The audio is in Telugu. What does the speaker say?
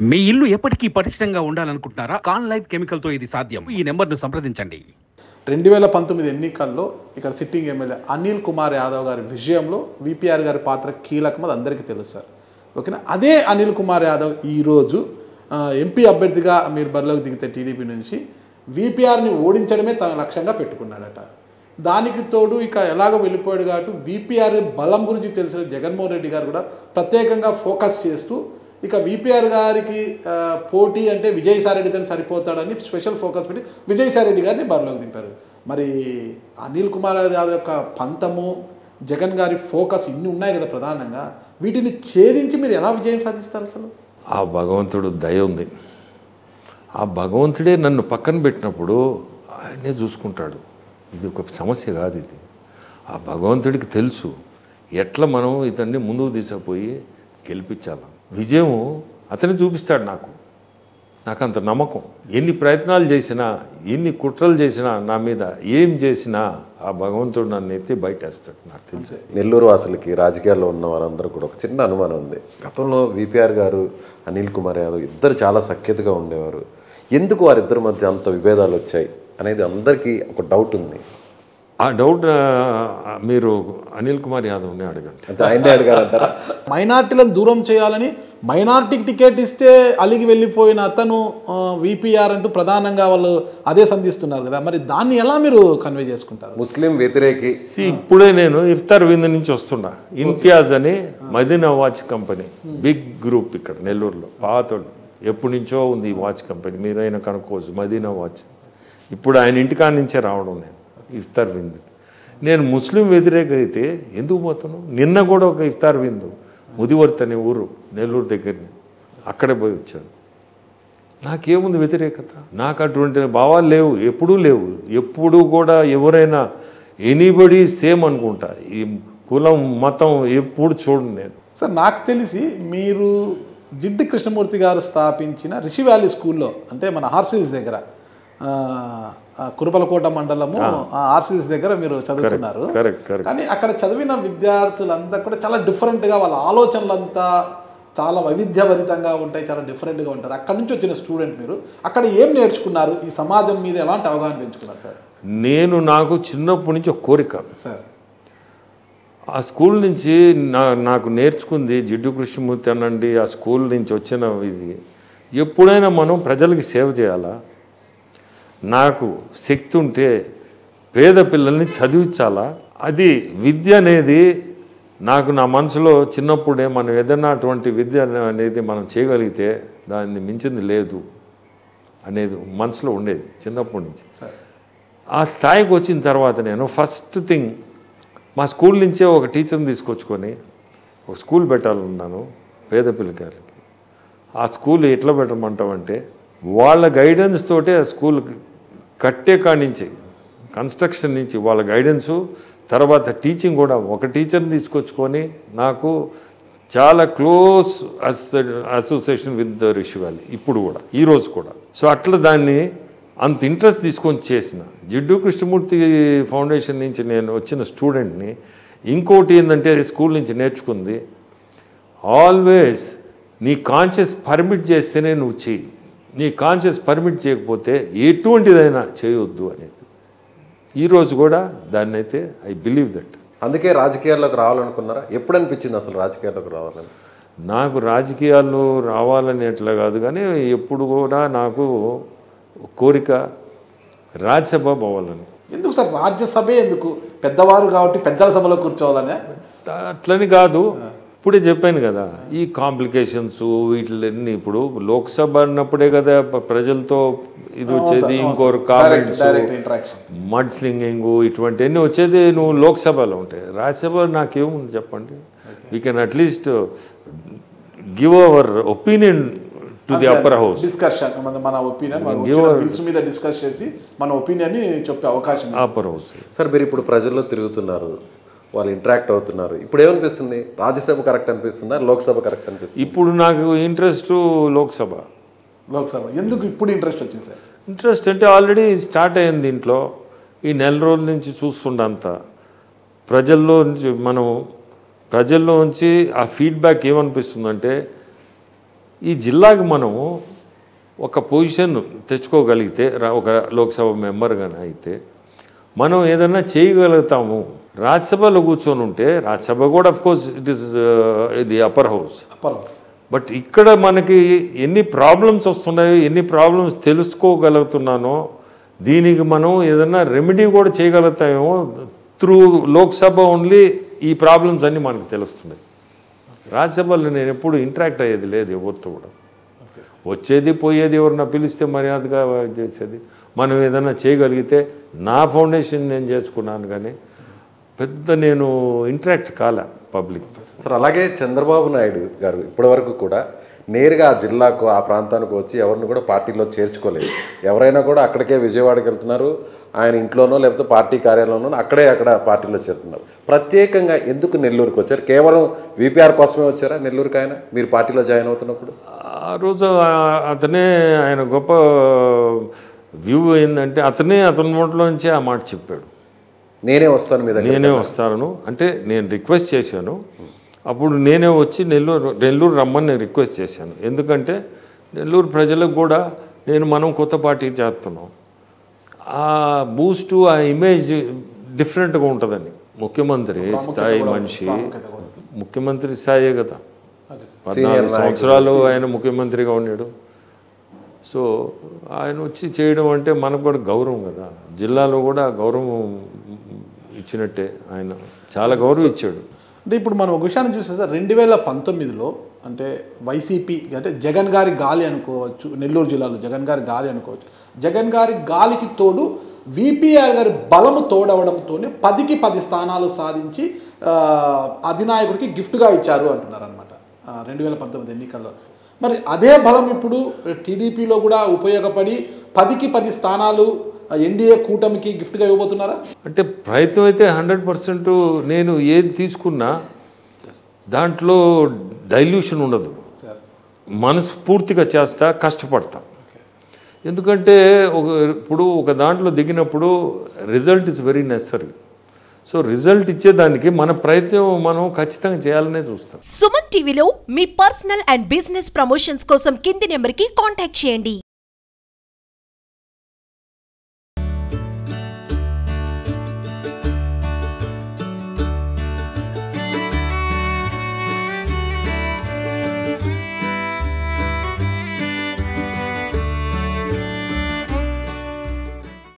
మీ ఇల్లు ఎప్పటికీ పటిష్టంగా ఉండాలనుకుంటున్నారా? కాన్ లైఫ్ కెమికల్‌తో ఇది సాధ్యం. ఈ నంబర్‌ను సంప్రదించండి. 2019 ఎన్నికల్లో ఇక్కడ సిట్టింగ్ ఎమ్మెల్యే అనిల్ కుమార్ యాదవ్ గారి విజయంలో వీపీఆర్ గారి పాత్ర కీలకం, అది అందరికీ తెలుసు సార్. ఓకేనా. అదే అనిల్ కుమార్ యాదవ్ ఈరోజు ఎంపీ అభ్యర్థిగా మీరు బరిలోకి దిగితే టీడీపీ నుంచి వీపీఆర్ని ఓడించడమే తన లక్ష్యంగా పెట్టుకున్నాడట. దానికి తోడు ఇక ఎలాగో వెళ్ళిపోయాడు కాబట్టి వీపీఆర్ బలం గురించి తెలిసిన జగన్మోహన్ రెడ్డి గారు కూడా ప్రత్యేకంగా ఫోకస్ చేస్తూ ఇక వీపీఆర్ గారికి పోటీ అంటే విజయసాయిరెడ్డితో సరిపోతాడని స్పెషల్ ఫోకస్ పెట్టి విజయసాయిరెడ్డి గారిని బరిలోకి దింపారు. మరి అనిల్ కుమార్ యాదవ్ యొక్క పంతము, జగన్ గారి ఫోకస్ ఇన్ని ఉన్నాయి కదా ప్రధానంగా, వీటిని ఛేదించి మీరు ఎలా విజయం సాధిస్తారు? అసలు ఆ భగవంతుడు దయ ఉంది. ఆ భగవంతుడే నన్ను పక్కన పెట్టినప్పుడు ఆయనే చూసుకుంటాడు. ఇది ఒక సమస్య కాదు. ఇది ఆ భగవంతుడికి తెలుసు ఎట్లా మనం ఇతన్ని ముందుకు తీసుకుపోయి గెలిపించాలి. విజయం అతనే చూపిస్తాడు. నాకు అంత నమ్మకం. ఎన్ని ప్రయత్నాలు చేసినా, ఎన్ని కుట్రలు చేసినా, నా మీద ఏం చేసినా ఆ భగవంతుడు నన్ను ఎత్తి బయటేస్తాడు. నాకు తెలుసు. నెల్లూరు వాసులకి, రాజకీయాల్లో ఉన్న వారందరూ కూడా ఒక చిన్న అనుమానం ఉంది. గతంలో వీపీఆర్ గారు, అనిల్ కుమార్ యాదవ్ ఇద్దరు చాలా సఖ్యతగా ఉండేవారు. ఎందుకు వారిద్దరి మధ్య అంత విభేదాలు వచ్చాయి అనేది అందరికీ ఒక డౌట్ ఉంది. ఆ డౌట్ మీరు అనిల్ కుమార్ యాదవ్ని అడగండి. అంటే ఆయనే అడగాలంటారా? మైనార్టీలను దూరం చేయాలని మైనార్టీకి టికెట్ ఇస్తే అలిగి వెళ్ళిపోయిన అతను వీపీఆర్ అంటూ ప్రధానంగా వాళ్ళు అదే సంధిస్తున్నారు కదా, మరి దాన్ని ఎలా మీరు కన్వే చేసుకుంటారు? ముస్లిం వ్యతిరేకి. ఇప్పుడే నేను ఇఫ్తార్ విందు నుంచి వస్తున్నా. ఇంతియాజ్ అని Madina watch company, big group ఇక్కడ నెల్లూరులో, పాతోడు, ఎప్పటి నుంచో ఉంది ఈ వాచ్ కంపెనీ. మీరైనా కనుక్కోవచ్చు, మదీనా వాచ్. ఇప్పుడు ఆయన ఇంటికాడ నుంచే రావడం నేను ఇఫ్తార్ విందు. నేను ముస్లిం వ్యతిరేక అయితే ఎందుకు పోతాను? నిన్న కూడా ఒక ఇఫ్తార్ విందు ముదివర్తి అనే ఊరు నెల్లూరు దగ్గరని, అక్కడే పోయి వచ్చాను. నాకేముంది వ్యతిరేకత? నాకు అటువంటి భావాలు లేవు, ఎప్పుడూ లేవు. ఎప్పుడు కూడా ఎవరైనా ఎనీబడి సేమ్ అనుకుంటా. ఈ కులం మతం ఎప్పుడు చూడండి నేను. సార్, నాకు తెలిసి మీరు జిడ్డు కృష్ణమూర్తి గారు స్థాపించిన రిషి వ్యాలీ స్కూల్లో, అంటే మన ఆర్సిల్స్ దగ్గర, కురుబలకోట మండలము ఆర్సిల్స్ దగ్గర మీరు చదువుకున్నారు. కానీ అక్కడ చదివిన విద్యార్థులంతా కూడా చాలా డిఫరెంట్గా, వాళ్ళ ఆలోచనలంతా చాలా వైవిధ్యభరితంగా ఉంటాయి, చాలా డిఫరెంట్గా ఉంటారు. అక్కడ నుంచి వచ్చిన స్టూడెంట్ మీరు అక్కడ ఏం నేర్చుకున్నారు? ఈ సమాజం మీద ఎలాంటి అవగాహన పెంచుకున్నారు సార్? నాకు చిన్నప్పటి నుంచి ఒక కోరిక సార్. ఆ స్కూల్ నుంచి నాకు నేర్చుకుంది జిడ్డు కృష్ణమూర్తి అనండి. ఆ స్కూల్ నుంచి వచ్చిన ఇది, ఎప్పుడైనా మనం ప్రజలకి సేవ చేయాలా, నాకు శక్తి ఉంటే పేద పిల్లల్ని చదివించాలా. అది విద్య అనేది నాకు నా మనసులో చిన్నప్పుడే, మనం ఏదైనా అటువంటి విద్య అనేది మనం చేయగలిగితే దాన్ని మించింది లేదు అనేది మనసులో ఉండేది చిన్నప్పటి నుంచి. ఆ స్థాయికి వచ్చిన తర్వాత నేను ఫస్ట్ థింగ్ మా స్కూల్ నుంచే ఒక టీచర్ని తీసుకొచ్చుకొని ఒక స్కూల్ పెట్టాలన్నాను పేద పిల్లకాయలకి. ఆ స్కూల్ ఎట్లా పెట్టమంటామంటే, వాళ్ళ గైడెన్స్ తోటే ఆ స్కూల్ కట్టే కాడి నుంచి, కన్స్ట్రక్షన్ నుంచి వాళ్ళ గైడెన్సు, తర్వాత టీచింగ్ కూడా ఒక టీచర్ని తీసుకొచ్చుకొని, నాకు చాలా close association with Rishi valley ఇప్పుడు కూడా, ఈరోజు కూడా. సో అట్లా దాన్ని అంత ఇంట్రెస్ట్ తీసుకొని చేసిన. జిడ్డు కృష్ణమూర్తి ఫౌండేషన్ నుంచి నేను వచ్చిన స్టూడెంట్ని ఇంకోటి ఏంటంటే, స్కూల్ నుంచి నేర్చుకుంది, ఆల్వేస్ నీ కాన్షియస్ పర్మిట్ చేస్తేనే నువ్వు చెయ్యి, నీ కాన్షియస్ పర్మిట్ చేయకపోతే ఎటువంటిదైనా చేయొద్దు అనేది. ఈరోజు కూడా దాన్ని అయితే ఐ బిలీవ్ దట్. అందుకే రాజకీయాల్లోకి రావాలనుకున్నారా? ఎప్పుడు అనిపించింది అసలు రాజకీయాల్లోకి రావాలని? నాకు రాజకీయాల్లో రావాలని ఎట్లా కాదు, కానీ ఎప్పుడు కూడా నాకు కోరిక రాజ్యసభ పోవాలని. ఎందుకు సార్ రాజ్యసభే? ఎందుకు? పెద్దవారు కాబట్టి పెద్దల సభలో కూర్చోవాలనే? అట్లని కాదు, ఇప్పుడే చెప్పాను కదా, ఈ కాంప్లికేషన్స్ వీటిలన్నీ. ఇప్పుడు లోక్సభ అన్నప్పుడే కదా ప్రజలతో ఇది వచ్చేది, ఇంకొకరు కామెంట్స్, మడ్ స్లింగింగ్, ఇటువంటివన్నీ వచ్చేది నువ్వు లోక్సభలో ఉంటాయి. రాజ్యసభ నాకేముంది చెప్పండి? We can at least give our opinion to the upper house. Discussion, మన ఒపీనియన్ బిల్స్ మీద డిస్కస్ చేసి మన ఒపీనియన్ని చెప్పే అవకాశం అప్పర్ హౌస్. సార్, మీరు ఇప్పుడు ప్రజల్లో తిరుగుతున్నారు, వాళ్ళు ఇంటరాక్ట్ అవుతున్నారు. ఇప్పుడు ఏమనిపిస్తుంది? రాజ్యసభ కరెక్ట్ అనిపిస్తుందా, లోక్సభ కరెక్ట్ అనిపిస్తుంది? ఇప్పుడు నాకు ఇంట్రెస్ట్ లోక్సభ. ఎందుకు ఇప్పుడు ఇంట్రెస్ట్ వచ్చింది సార్? ఇంట్రెస్ట్ అంటే ఆల్రెడీ స్టార్ట్ అయింది దీంట్లో. ఈ నెల రోజుల నుంచి చూస్తుండంతా ప్రజల్లో నుంచి ఆ ఫీడ్బ్యాక్ ఏమనిపిస్తుందంటే, ఈ జిల్లాకి మనము ఒక పొజిషన్ తెచ్చుకోగలిగితే ఒక లోక్సభ మెంబర్గానే అయితే మనం ఏదన్నా చేయగలుగుతాము. రాజ్యసభలో కూర్చొని ఉంటే రాజ్యసభ కూడా అఫ్కోర్స్ ఇట్ ఈస్ ఇది అప్పర్ హౌస్, బట్ ఇక్కడ మనకి ఎన్ని ప్రాబ్లమ్స్ వస్తున్నాయో, ఎన్ని ప్రాబ్లమ్స్ తెలుసుకోగలుగుతున్నానో, దీనికి మనం ఏదన్నా రెమెడీ కూడా చేయగలుగుతామేమో త్రూ లోక్సభ ఓన్లీ. ఈ ప్రాబ్లమ్స్ అన్నీ మనకు తెలుస్తున్నాయి. రాజ్యసభలో నేను ఎప్పుడు ఇంటరాక్ట్ అయ్యేది లేదు ఎవరితో కూడా. వచ్చేది పోయేది, ఎవరన్నా పిలిస్తే మర్యాదగా చేసేది. మనం ఏదైనా చేయగలిగితే నా ఫౌండేషన్ నేను చేసుకున్నాను, కానీ పెద్ద నేను ఇంటరాక్ట్ కాలే పబ్లిక్తో. సార్ అలాగే చంద్రబాబు నాయుడు గారు ఇప్పటివరకు కూడా నేరుగా ఆ జిల్లాకు ఆ ప్రాంతానికి వచ్చి ఎవరిని కూడా పార్టీలో చేర్చుకోలేదు. ఎవరైనా కూడా అక్కడికే విజయవాడకి వెళ్తున్నారు, ఆయన ఇంట్లోనో లేకపోతే పార్టీ కార్యాలయంలోనో అక్కడ పార్టీలో చేరుతున్నారు. ప్రత్యేకంగా ఎందుకు నెల్లూరుకి వచ్చారు? కేవలం వీపీఆర్ కోసమే వచ్చారా నెల్లూరుకి ఆయన మీరు పార్టీలో జాయిన్ అవుతున్నప్పుడు? ఆ రోజు అతనే ఆయన గొప్ప వ్యూ ఏంటంటే అతని నోట్లోంచి ఆ మాట చెప్పాడు, నేనే వస్తాను మీద, నేనే వస్తాను అంటే. నేను రిక్వెస్ట్ చేశాను అప్పుడు, నేనే వచ్చి నెల్లూరు రమ్మని రిక్వెస్ట్ చేశాను. ఎందుకంటే నెల్లూరు ప్రజలకు కూడా మనం కొత్త పార్టీ చేస్తున్నాం, ఆ బూస్టు ఆ ఇమేజ్ డిఫరెంట్గా ఉంటుందని. ముఖ్యమంత్రి స్థాయి మనిషి, ముఖ్యమంత్రి స్థాయే కదా, 14 సంవత్సరాలు ఆయన ముఖ్యమంత్రిగా ఉన్నాడు. సో ఆయన వచ్చి చేయడం అంటే మనకు కూడా గౌరవం కదా, జిల్లాలో కూడా గౌరవం ఇచ్చినట్టే. ఆయన చాలా గౌరవం ఇచ్చాడు. అంటే ఇప్పుడు మనం ఒక విషయాన్ని చూస్తే 2019లో అంటే వైసీపీ అంటే జగన్ గారి గాలి అనుకోవచ్చు, నెల్లూరు జిల్లాలో జగన్ గారి గాలి అనుకోవచ్చు. జగన్ గారి గాలికి తోడు విపిఆర్ గారి బలము తోడవడంతోనే 10కి 10 స్థానాలు సాధించి అధినాయకుడికి గిఫ్ట్గా ఇచ్చారు అంటున్నారు అనమాట 2019 ఎన్నికల్లో. మరి అదే బలం ఇప్పుడు టీడీపీలో కూడా ఉపయోగపడి 10కి 10 స్థానాలు ఎన్డీఏ కూటమికి గిఫ్ట్గా ఇవ్వబోతున్నారా? అంటే ప్రయత్నం అయితే 100%. నేను ఏది తీసుకున్నా దాంట్లో డైల్యూషన్ ఉండదు, మనస్ఫూర్తిగా చేస్తా, కష్టపడతా. ఎందుకంటే ఇప్పుడు ఒక దాంట్లో దిగినప్పుడు result is very necessary. So result ఇచ్చేదానికి మన ప్రయత్నం మనం ఖచ్చితంగా చేయాలనే చూస్తాం. సుమన్ టీవీలో మీ పర్సనల్ అండ్ బిజినెస్ ప్రమోషన్స్ కోసం కింది నెంబర్కి కాంటాక్ట్ చేయండి.